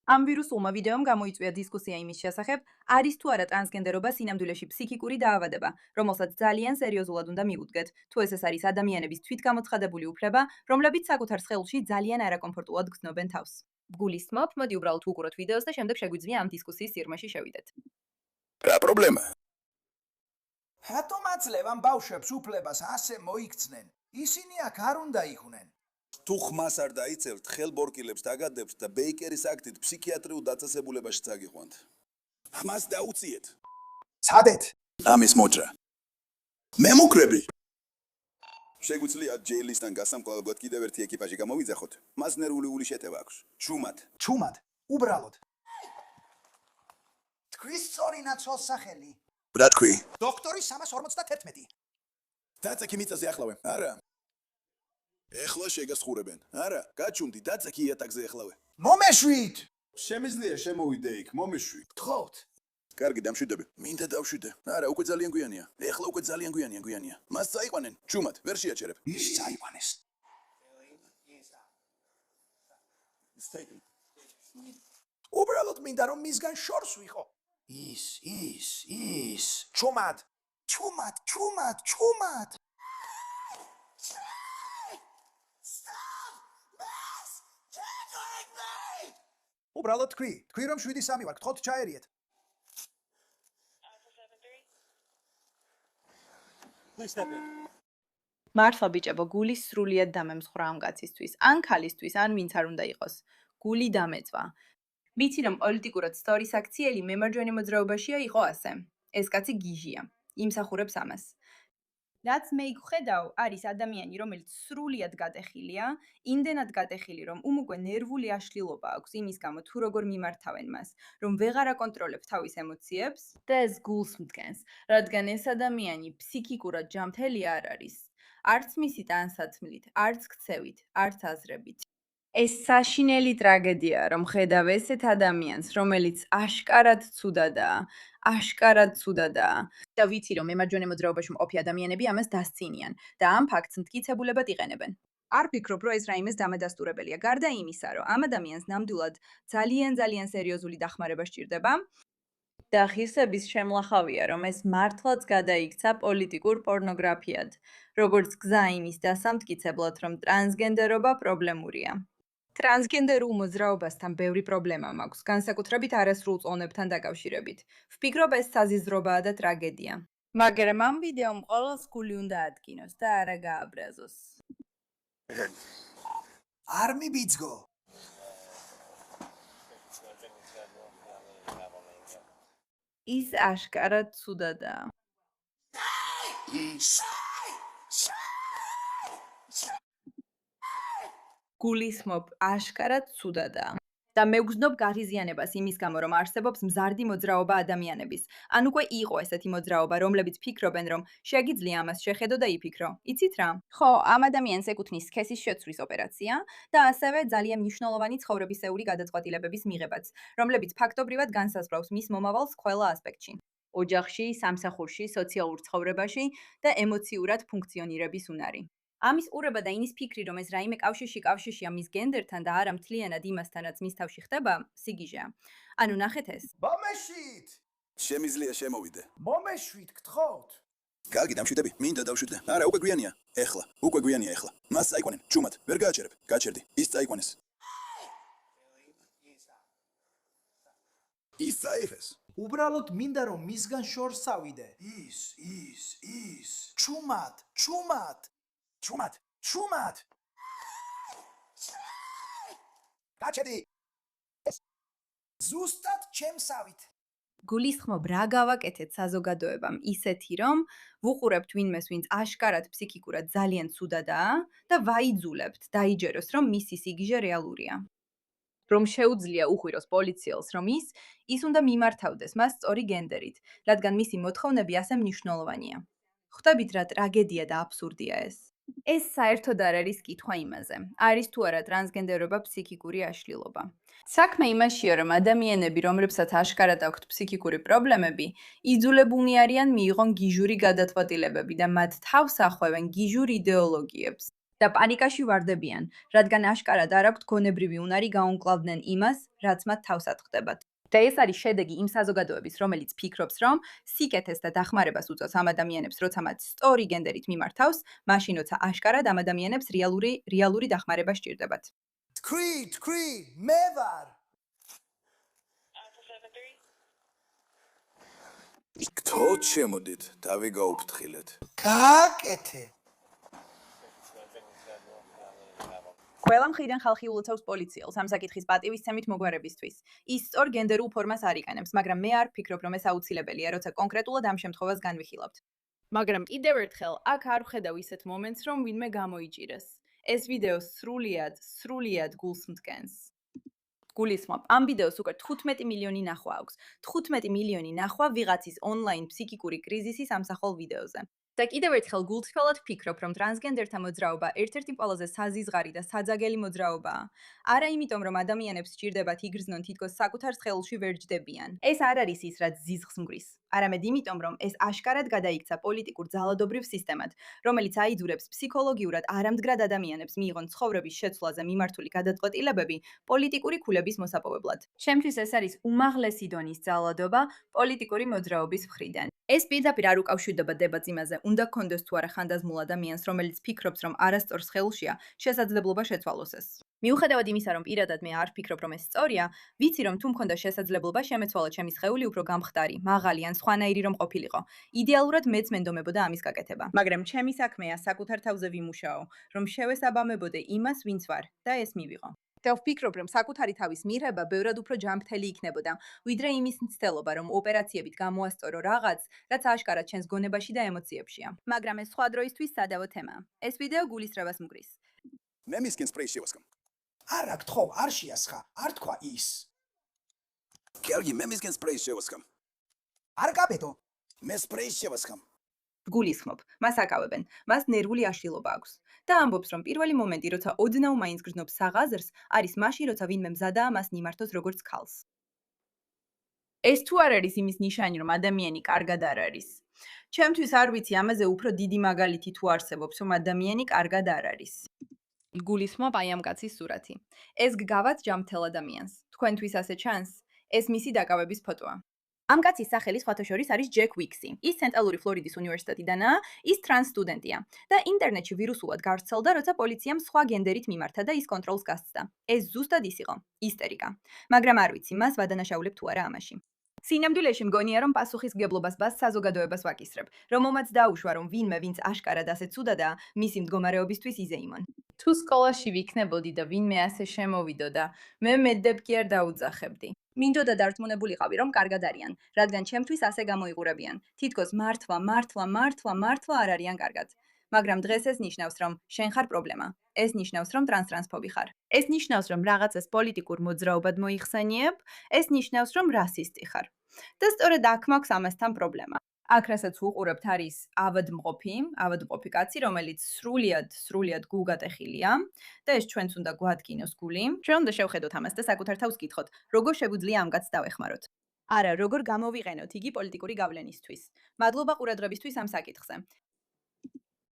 ამ ვირუსულმა ვიდეომ გამოიწვია დისკუსია იმის შესახებ, არის თუ არა ტრანსგენდერობა სინამდვილეში ფსიქიკური დაავადება, რომელსაც ძალიან სერიოზულად უნდა მიუდგეთ, თუ ეს არის ადამიანების თვითგამოცხადებული უფლება, რომლებიც საკუთარ სხეულში ძალიან არაკომფორტულად გრძნობენ თავს. გულისხმობ, მოდი უბრალოდ ვუყუროთ ვიდეოს და შემდეგ შეგვიძლია ამ დისკუსიის სიღრმეში შევიდეთ. რა პრობლემა? რატომ აძლევან ბავშვებს უფლებას ასე მოიქცნენ? ისინი აქ არ უნდა იყვნენ. თუ ხმას არ დაიცევთ, ხელბორკილებს დაგადებთ და ბეიკერის აქტით ფსიქიატრიულ დაწესებულებაში წაგიყვანთ. ხმას დაუციეთ. სადეთ? ამის მოჭრა. მე მოკრები. შეგვიძლია ჯეილისთან გასამკლავებლად კიდევ ერთი ეკიპაჟი გამოვიძახოთ. მას ნერვული ული შეტევა აქვს. ჩუმად, უბრალოდ. თქვის სწორი ნაცვალ სახელი. რა თქვი? დოქტორი 351. დაწექი მიწაზე ახლავე. არა. ეხლა შეგასხურებენ. არა, გაჩუნდი, დაწექი იატაკზე ახლავე. მომეშვით. შემიძლია შემოვიდე იქ, მომეშვი. გთხოვთ. კარგი, დამშვიდები. მინდა დავშვიდე. არა, უკვე ძალიან გვიანია. ეხლა უკვე ძალიან გვიანია. მას წაიყვანენ. ჩუმად, ვერ შეაჩერებ. ის წაიყვანეს. უბრალოდ მინდა რომ მისგან შორს ვიყო. ის. ჩუმად. უბრალოდ თქვი რომ 7-3 ვარ, გთხოვთ ჩაერიეთ. მართლა ბიჭებო, გული სრულიად დამემსხვრა ამ კაცისთვის, ან ქალისთვის, ან ვინც არ უნდა იყოს. გული დამეწვა. ვიცი რომ პოლიტიკურად სწორი საქციელი მემარჯვენე მოძრაობაშია იყო ასე. ეს კაცი გიჟია. იმსახურებს ამას. რაც მე იქ ხედავ, არის ადამიანი, რომელიც სრულიად გატეხილია, იმდენად გატეხილი, რომ უკვე ნერვული აშლილობა აქვს იმის გამო, თუ როგორ მიმართავენ მას, რომ ვეღარ აკონტროლებს თავის ემოციებს და ეს გულს მდგენს, რადგან ეს ადამიანი ფსიქიკურად ჯანმრთელი არ არის. არც მისი ტანსაცმლით, არც ქცევით, არც აზრებით. ეს საშინელი ტრაგედიაა, რომ ხედავ ესეთ ადამიანს, რომელიც აშკარად ცუდადაა. და ვიცი, რომ მემარჯვენე მოძრაობაში მყოფი ადამიანები ამას დასცინიან და ამ ფაქტს მტკიცებულებად იყენებენ. არ ფიქრობ, რომ ეს რაიმეს დამადასტურებელია, გარდა იმისა, რომ ამ ადამიანს ნამდვილად ძალიან სერიოზული დახმარება სჭირდება. და ღირსების შემლახავია, რომ ეს მართლაც გადაიქცა პოლიტიკურ პორნოგრაფიად, როგორც გზა იმის დასამტკიცებლად, რომ ტრანსგენდერობა პრობლემურია. ტრანსგენდერულ მოძრაობასთან ბევრი პრობლემა მაქვს, განსაკუთრებით არასრულ წონებთან დაკავშირებით. ვფიქრობ, ეს საზიზრობაა და ტრაგედია. მაგრამ ამ ვიდეომ ყოველს გული უნდა ადგინოს და არა გააბრაზოს. არ მიბიძგო. ის აშკარად ცუდადაა. გულისხმობ, აშკარად ცუდადაა. და მეგრძნობ გაღიზიანებას იმის გამო, რომ არსებობს მზარდი მოძრაობა ადამიანების. ან უკვე იყო ესეთი მოძრაობა, რომლებიც ფიქრობენ, რომ შეგიძლია ამას შეხედო და იფიქრო. იცით რა? ხო, ამ ადამიანს ეკუთვნის სქესის შეცვლის ოპერაცია და ასევე ძალიან მნიშვნელოვანი ცხოვრებისეული გადაწყვეტილებების მიღებაც, რომლებიც ფაქტობრივად განსაზღვრავს მის მომავალს ყველა ასპექტში. ოჯახში, სამსახურში, სოციალურ ცხოვრებაში და ემოციურად ფუნქციონირების უნარი. ამის ყურება და ინის ფიქრი, რომ ეს რაიმე კავშირშია მის გენდერთან და არა მთლიანად იმასთან, რაც მის თავში ხდება, სიგიჟეა. ანუ ნახეთ ეს. მომეშვით. შემიძლია შემოვიდე. მომეშვით, გთხოვთ. კარგი, დამშვიდები. მინდა დავშვიდე. არა, უკვე გვიანია. ეხლა. მას წაიყვანენ. ჩუმად, ვერ გააჩერებ. გაჩერდი. ის წაიყვანეს. ის წაიღეს. უბრალოდ მინდა რომ მისგან შორს წავიდე. ის. ჩუმად. გაჩერდი. ზუსტად ჩემსავით. გულისხმობ, რა გავაკეთეთ საზოგადოებამ ისეთი, რომ ვუყურებთ ვინმეს, ვინც აშკარად ფსიქიკურად ძალიან ცუდადაა და ვაიძულებთ დაიჯეროს, რომ მისი სიგიჟე რეალურია. რომ შეუძლია უხვიროს პოლიციელს, რომ ის უნდა მიმართავდეს მას სწორი გენდერით, რადგან მისი მოთხოვნები ასე მნიშვნელოვანია. ხვდებით რა ტრაგედია და აბსურდია ეს. ეს საერთოდ არ არის კითხვა იმაზე, არის თუ არა ტრანსგენდერობა ფსიქიკური აშლილობა. საქმე იმაშია, რომ ადამიანები, რომლებსაც აშკარად აქვთ ფსიქიკური პრობლემები, იძულებულნი არიან მიიღონ გიჟური გადაწყვეტილებები და მათ თავს ახვევენ გიჟურ იდეოლოგიებს. და პანიკაში ვარდებიან, რადგან აშკარად არ აქვთ გონებრივი უნარი გაუმკლავდნენ იმას, რაც მათ თავსად ხდებათ. და ეს არის შედეგი იმ საზოგადოების, რომელიც ფიქრობს, რომ სიკეთეს და დახმარებას უწევს ამ ადამიანებს, როცა მათ სწორი გენდერით მიმართავს, მაშინ როცა აშკარად ამ ადამიანებს რეალური დახმარება სჭირდებათ. თქვი, მე ვარ. გთხოვთ შემოდით, დავიგაუფრთხილეთ. გააკეთე. ყველა მხრიდან ხალხი ულოცავს პოლიციელს ამ საკითხის პატივისცემით მოგვარებისთვის. ის სწორ გენდერულ ფორმას არ იყენებს, მაგრამ მე არ ვფიქრობ, რომ ეს აუცილებელია, როცა კონკრეტულად ამ შემთხვევას განვიხილავთ. მაგრამ კიდევ ერთხელ, აქ არ ვხედავ ისეთ მომენტს, რომ ვინმე გამოიჭირეს. ეს ვიდეო სრულიად გულს მტკენს. გულისხმობ, ამ ვიდეოს უკვე 15 მილიონი ნახვა აქვს. 15 მილიონი ნახვა ვიღაცის ონლაინ ფსიქიკური კრიზისის ამსახველ ვიდეოზე. და კიდევ ერთხელ გულთრფელად ვფიქრობ, რომ ტრანსგენდერთა მოძრაობა ერთ-ერთი ყველაზე საზიზღარი და საძაგელი მოძრაობაა. არა იმიტომ, რომ ადამიანებს სჭირდებათ იგრძნონ თითქოს საკუთარ სხეულში ვერ ჯდებიან. ეს არ არის ის, რაც ზიზღს მგრის. არამედ იმიტომ, რომ ეს აშკარად გადაიქცა პოლიტიკურ ძალადობრივ სისტემად, რომელიც აიძულებს ფსიქოლოგიურად არამდგრად ადამიანებს მიიღონ ცხოვრების შეცვლაზე მიმართული გადაწყვეტილებები პოლიტიკური ქულების მოსაპოვებლად. შემთხვევით ეს არის უმაღლესი დონის ძალადობა პოლიტიკური მოძრაობის მხრიდან. ეს პირდაპირ არ უკავშირდება დებატს იმაზე, უნდა გქონდეს თუ არა ხანდაზმულ ადამიანს, რომელიც ფიქრობს, რომ არასწორ სხეულშია შესაძლებლობა შეცვალოს ეს. მიუხედავად იმისა, რომ პირადად მე არ ვფიქრობ, რომ ეს სწორია, ვიცი, რომ თუ მქონდა შესაძლებლობა შემეცვალა ჩემი სხეული უფრო გამხდარი, მაღალი ან სხვანაირი რომ ყოფილიყო. იდეალურად მეც მენდომებოდა ამის გაკეთება. მაგრამ ჩემი საქმეა საკუთარ თავზე ვიმუშაო, რომ შევესაბამებოდე იმას, ვინც ვარ და ეს მივიღო. და ვფიქრობ, რომ საკუთარი თავის მიღება ბევრად უფრო ჯანმრთელი იქნებოდა, ვიდრე იმის მცდელობა, რომ ოპერაციებით გამოასწორო რაღაც, რაც აშკარად ჩვენს გონებაში და ემოციებშია. მაგრამ ეს სხვა დროისთვის სადავო თემაა. ეს ვიდეო გულისრევას მგრის. მე მისკენ სპრეის შევასკამ. არა, გთხოვ, არ შეასხა, არ თქვა ის. გიორგი, მე მისკენ სპრეის შევასკამ. არ გაბედო. მე სპრეის შევასკამ. გულისხმობ, მას აკავებენ, მას ნერვული აშლილობა აქვს. და ამბობს, რომ პირველი მომენტი, როცა ოდნავ მაინც გრძნობს საღაზრს, არის მაშინ, როცა ვინმე მზადაა მას მიმართოს როგორც ქალს. ეს თუ არ არის იმის ნიშანი, რომ ადამიანი კარგად არ არის. ჩემთვის არ ვიცი ამაზე უფრო დიდი მაგალითი თუ არსებობს, რომ ადამიანი კარგად არ არის. გულისხმობ აი ამ კაცის სურათი. ეს გგავად ჯამთელ ადამიანს. თქვენთვის ასე ჩანს? ეს მისი დაკავების ფოტოა. ამ კაცის სახელი სხვათა შორის არის ჯეკ ვიქსი. ის ცენტრალური ფლორიდის უნივერსიტეტიდანაა, ის ტრანს სტუდენტია და ინტერნეტში ვირუსულად გავრცელდა, როცა პოლიციამ სხვა გენდერით მიმართა და ის კონტროლს გასცდა. ეს ზუსტად ის იყო, ისტერიკა. მაგრამ არ ვიცი, მას ვადანაშაულებ თუ არა ამაში. სინამდვილეში მგონია, რომ პასუხისმგებლობას ბას საზოგადოებას ვაკისრებ, რომელმაც დაუშვა, რომ ვინმე, ვინც აშკარად ასე ცუდადაა, მისი მდგომარეობისთვის იზეიმონ. თუ სკოლაში ვიქნებოდი და ვინმე ასე შემოვიდოდა, მე მედდებ კი არ დაუძახებდი. მინდოდა დარწმუნებულიყავი, რომ კარგად არიან, რადგან ჩემთვის ასე გამოიყურებიან. თითქოს მართლა არ არიან კარგად. მაგრამ დღეს ეს ნიშნავს, რომ შენ ხარ პრობლემა. ეს ნიშნავს, რომ ტრანსფობი ხარ. ეს ნიშნავს, რომ რაღაცას პოლიტიკურ მოძრაობად მოიხსენიებ, ეს ნიშნავს, რომ რასისტი ხარ. და სწორედ აქ მაქვს ამასთან პრობლემა. აქ რასაც ვუყურებთ არის ავადმყოფი კაცი, რომელიც სრულიად გულგატეხილია და ეს ჩვენც უნდა გვადგინოს გული. ჩვენ უნდა შევხედოთ ამას და საკუთარ თავს ვკითხოთ, როგორ შეგვიძლია ამ კაცს დავეხმაროთ. არა, როგორ გამოვიყენოთ იგი პოლიტიკური გავლენისთვის. მადლობა ყურადღებისთვის ამ საკითხზე.